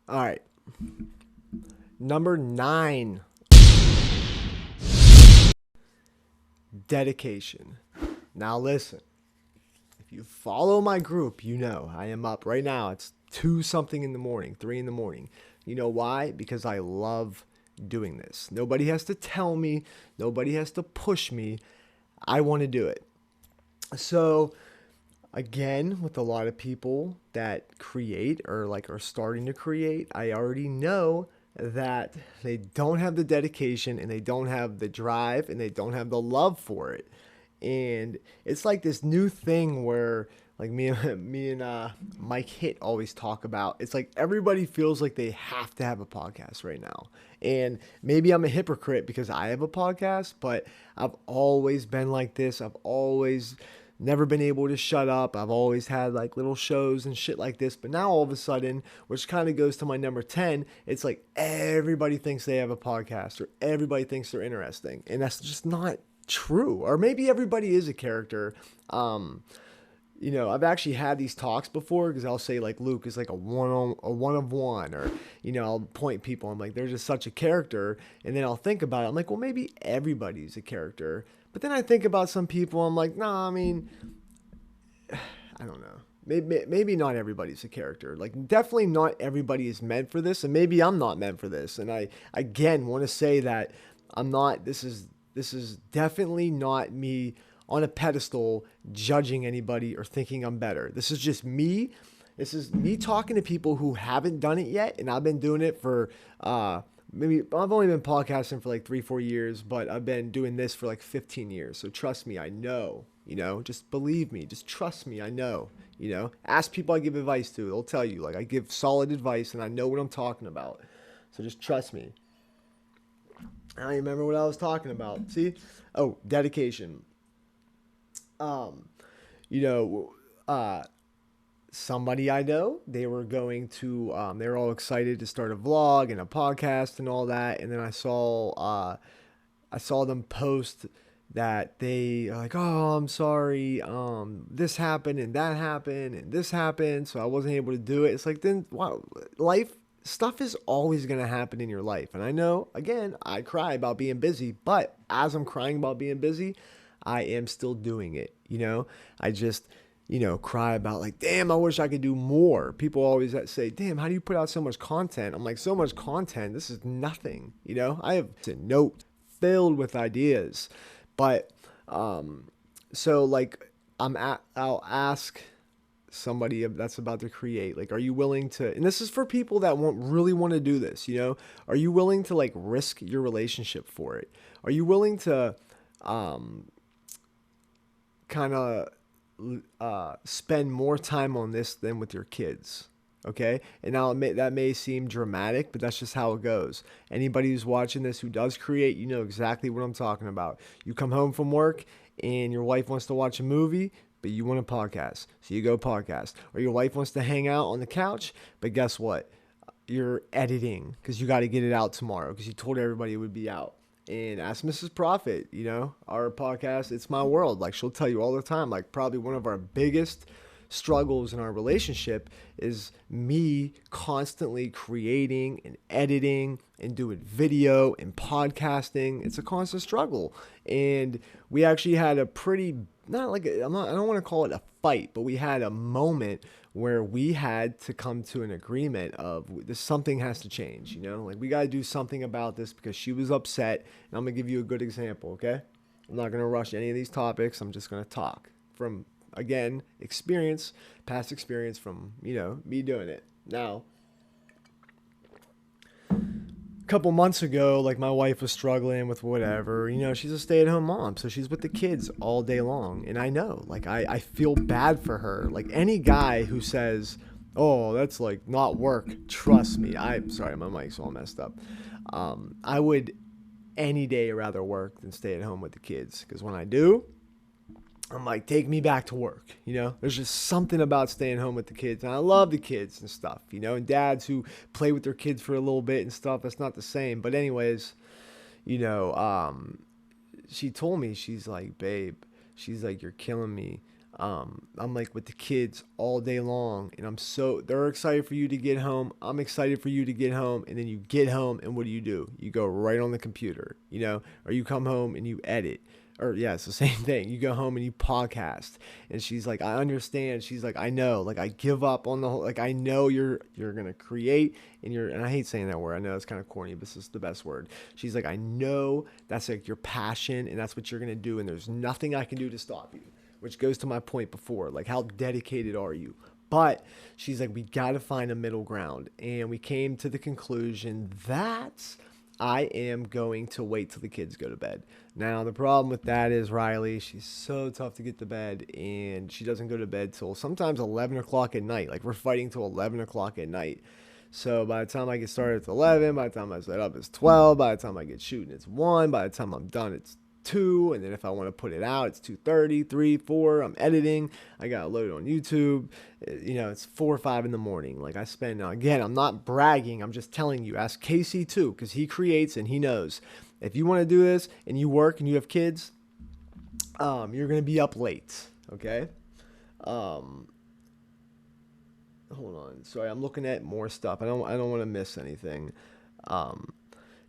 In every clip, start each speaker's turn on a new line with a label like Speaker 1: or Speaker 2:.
Speaker 1: All right. Number 9, dedication. Now listen, if you follow my group, you know I am up right now. It's 2 something in the morning, 3 in the morning. You know why? Because I love doing this. Nobody has to tell me, nobody has to push me. I want to do it. So, again, with a lot of people that create or like are starting to create, I already know that they don't have the dedication and they don't have the drive and they don't have the love for it. And it's like this new thing where like me and Mike Hit always talk about. It's like everybody feels like they have to have a podcast right now. And maybe I'm a hypocrite because I have a podcast, but I've always been like this. I've always never been able to shut up. I've always had like little shows and shit like this. But now all of a sudden, which kind of goes to my number 10, it's like everybody thinks they have a podcast or everybody thinks they're interesting. And that's just not true. Or maybe everybody is a character. I've actually had these talks before because I'll say like Luke is like a one of one, or I'll point people. I'm like they're just such a character, and then I'll think about it. I'm like, well, maybe everybody's a character, but then I think about some people. I'm like, nah, I mean, I don't know. Maybe not everybody's a character. Like definitely not everybody is meant for this, and maybe I'm not meant for this. And I again want to say that I'm not. This is definitely not me on a pedestal judging anybody or thinking I'm better. This is just me. This is me talking to people who haven't done it yet, and I've been doing it for maybe I've only been podcasting for like 3-4 years, but I've been doing this for like 15 years. So trust me, I know. Just believe me, just trust me, I know. Ask people I give advice to, they'll tell you. Like I give solid advice, and I know what I'm talking about. So just trust me. I don't even remember what I was talking about. See? Oh, dedication. Um, you know, uh, Somebody I know, they were all excited to start a vlog and a podcast and all that. And then I saw them post that they are like, oh, I'm sorry, this happened and that happened and this happened, so I wasn't able to do it. It's like, then wow, life stuff is always going to happen in your life. And I know, again, I cry about being busy, but as I'm crying about being busy, I am still doing it. I just cry about like, damn, I wish I could do more. People always say, damn, how do you put out so much content? I'm like, so much content, this is nothing. I have a note filled with ideas, but so like I'll ask somebody that's about to create, like, are you willing to, and this is for people that won't really want to do this, are you willing to like risk your relationship for it? Are you willing to um kind of spend more time on this than with your kids? Okay, and now that may seem dramatic, but that's just how it goes. Anybody who's watching this who does create, you know exactly what I'm talking about. You come home from work and your wife wants to watch a movie, but you want a podcast, so you go podcast. Or your wife wants to hang out on the couch, but guess what? You're editing because you got to get it out tomorrow because you told everybody it would be out. And ask Mrs. Profit, our podcast, It's My World. Like, she'll tell you all the time, like, probably one of our biggest struggles in our relationship is me constantly creating and editing and doing video and podcasting. It's a constant struggle. And we actually had a pretty, not like, I don't want to call it a fight, but we had a moment where we had to come to an agreement of this, something has to change, like we got to do something about this because she was upset. And I'm going to give you a good example, okay? I'm not going to rush any of these topics. I'm just going to talk from, again, past experience from, me doing it. Now, a couple months ago, like my wife was struggling with whatever, she's a stay at home mom. So she's with the kids all day long. And I know, like, I feel bad for her. Like any guy who says, oh, that's like not work, trust me. I'm sorry, my mic's all messed up. I would any day rather work than stay at home with the kids. Because when I do, I'm like, take me back to work. There's just something about staying home with the kids. And I love the kids and stuff, and dads who play with their kids for a little bit and stuff. That's not the same. But, anyways, you know, um, she told me, she's like, babe, she's like, you're killing me. I'm like with the kids all day long, and they're excited for you to get home. I'm excited for you to get home, and then you get home, and what do? You go right on the computer, or you come home and you edit. Or yeah, it's the same thing. You go home and you podcast, and she's like, I understand. She's like, I know. Like I give up on the whole. Like I know you're gonna create, and I hate saying that word. I know it's kind of corny, but this is the best word. She's like, I know that's like your passion, and that's what you're gonna do, and there's nothing I can do to stop you. Which goes to my point before, like how dedicated are you? But she's like, we got to find a middle ground. And we came to the conclusion that I am going to wait till the kids go to bed. Now, the problem with that is Riley, she's so tough to get to bed, and she doesn't go to bed till sometimes 11 o'clock at night. Like, we're fighting till 11 o'clock at night. So by the time I get started, it's 11. By the time I set up, it's 12. By the time I get shooting, it's 1. By the time I'm done, it's 2, and then if I want to put it out, it's 2:30, 3, 4. I'm editing. I got it loaded on YouTube. It's 4 or 5 in the morning. Like I spend, now again, I'm not bragging. I'm just telling you. Ask Casey too, because he creates and he knows. If you want to do this and you work and you have kids, you're gonna be up late. Okay. Hold on. Sorry, I'm looking at more stuff. I don't want to miss anything.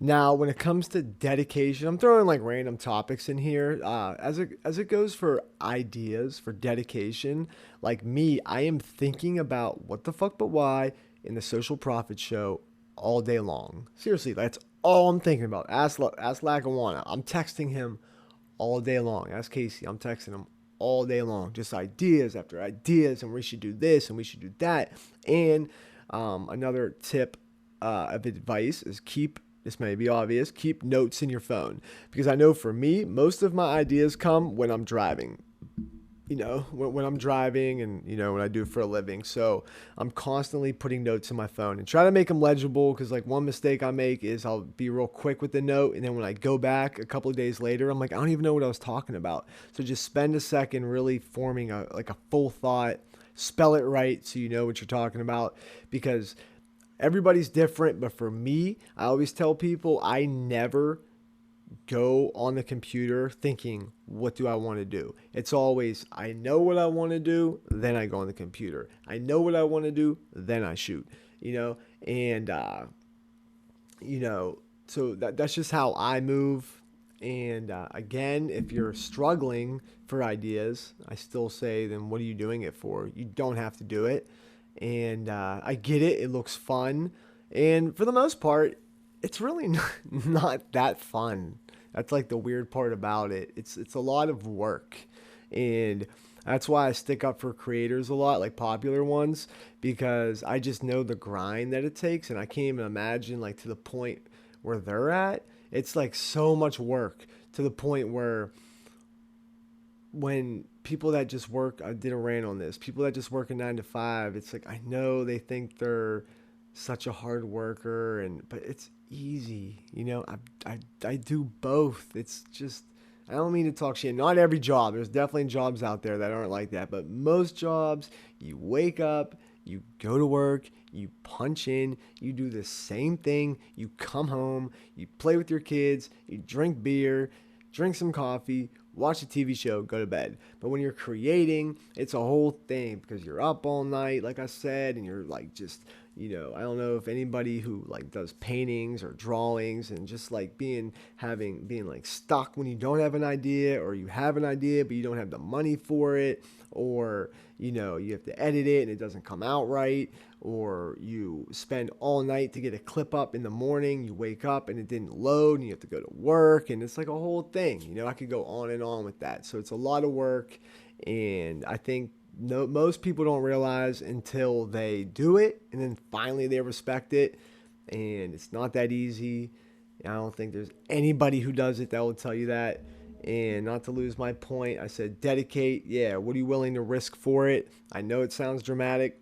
Speaker 1: Now, when it comes to dedication, I'm throwing like random topics in here. As it goes for ideas for dedication, like me, I am thinking about what the fuck but why in the Social Profit Show all day long. Seriously, that's all I'm thinking about. Ask Lackawanna. I'm texting him all day long. Ask Casey. I'm texting him all day long. Just ideas after ideas, and we should do this and we should do that. And another tip of advice is this may be obvious, keep notes in your phone. Because I know for me, most of my ideas come when I'm driving. When I'm driving and, when I do it for a living. So I'm constantly putting notes in my phone and try to make them legible, because like one mistake I make is I'll be real quick with the note, and then when I go back a couple of days later, I'm like, I don't even know what I was talking about. So just spend a second really forming a full thought, spell it right so you know what you're talking about, because everybody's different. But for me, I always tell people I never go on the computer thinking, what do I want to do? It's always, I know what I want to do, then I go on the computer. I know what I want to do, then I shoot, and, so that's just how I move. And again, if you're struggling for ideas, I still say, then what are you doing it for? You don't have to do it. And I get it. It looks fun. And for the most part, it's really not that fun. That's like the weird part about it. It's a lot of work. And that's why I stick up for creators a lot, like popular ones, because I just know the grind that it takes. And I can't even imagine like to the point where they're at. It's like so much work to the point where when people that just work, I did a rant on this, people that just work a 9 to 5, it's like, I know they think they're such a hard worker, but it's easy. I do both. It's just, I don't mean to talk shit. Not every job. There's definitely jobs out there that aren't like that. But most jobs, you wake up, you go to work, you punch in, you do the same thing, you come home, you play with your kids, you drink beer, drink some coffee, watch a TV show, go to bed. But when you're creating, it's a whole thing, because you're up all night, like I said, and you're like just, I don't know if anybody who like does paintings or drawings, and just like being like stuck when you don't have an idea, or you have an idea but you don't have the money for it, or you have to edit it and it doesn't come out right, or you spend all night to get a clip up in the morning, you wake up and it didn't load and you have to go to work, and it's like a whole thing. I could go on and on with that. So it's a lot of work, and I think most people don't realize until they do it, and then finally they respect it. And it's not that easy. I don't think there's anybody who does it that will tell you that. And not to lose my point, I said dedicate. Yeah, what are you willing to risk for it? I know it sounds dramatic.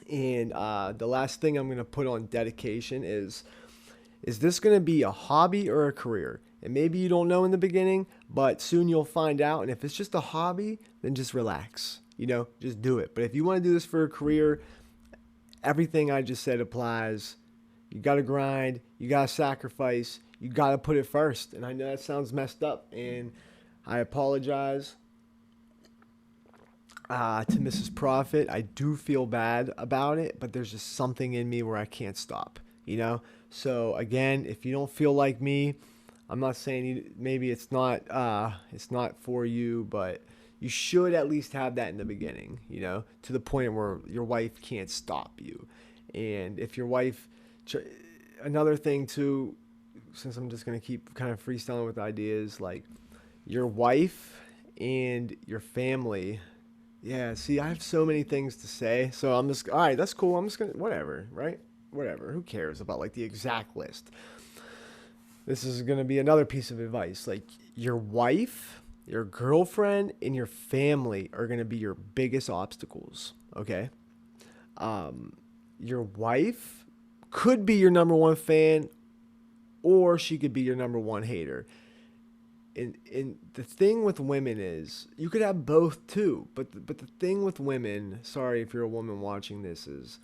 Speaker 1: And the last thing I'm going to put on dedication is this going to be a hobby or a career? And maybe you don't know in the beginning, but soon you'll find out. And if it's just a hobby, then just relax. Just do it. But if you want to do this for a career, everything I just said applies. You got to grind. You got to sacrifice. You got to put it first. And I know that sounds messed up, and I apologize. To Mrs. Profit, I do feel bad about it, but there's just something in me where I can't stop, you know? So again, if you don't feel like me, I'm not saying maybe it's not for you, but you should at least have that in the beginning, you know, to the point where your wife can't stop you. And if your wife, another thing too, since I'm just gonna keep kind of freestyling with ideas, like your wife and your family. Yeah, see, I have so many things to say, so I'm just all right. That's cool. I'm just gonna whatever, right? Whatever. Who cares about like the exact list? This is gonna be another piece of advice. Like your wife, your girlfriend, and your family are gonna be your biggest obstacles. Okay. Your wife could be your number one fan, or she could be your number one hater. And the thing with women is you could have both too, but the thing with women, sorry if you're a woman watching this, is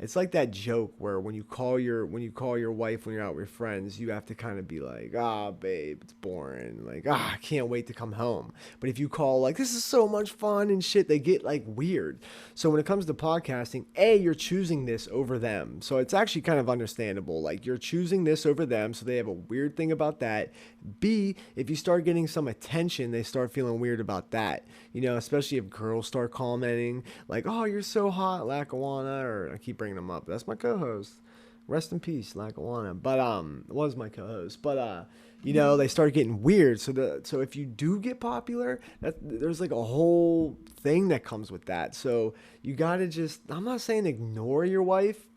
Speaker 1: it's like that joke where when you call your wife when you're out with friends, you have to kind of be like, ah, babe, it's boring. Like, ah, I can't wait to come home. But if you call like, this is so much fun and shit, they get like weird. So when it comes to podcasting, A, you're choosing this over them. So it's actually kind of understandable. Like you're choosing this over them, so they have a weird thing about that. B, if you start getting some attention, they start feeling weird about that. You know, especially if girls start commenting like, "Oh, you're so hot, Lackawanna," or I keep bringing them up. That's my co-host. Rest in peace, Lackawanna. But was my co-host. But you know, they start getting weird. So if you do get popular, there's like a whole thing that comes with that. So you gotta just, I'm not saying ignore your wife,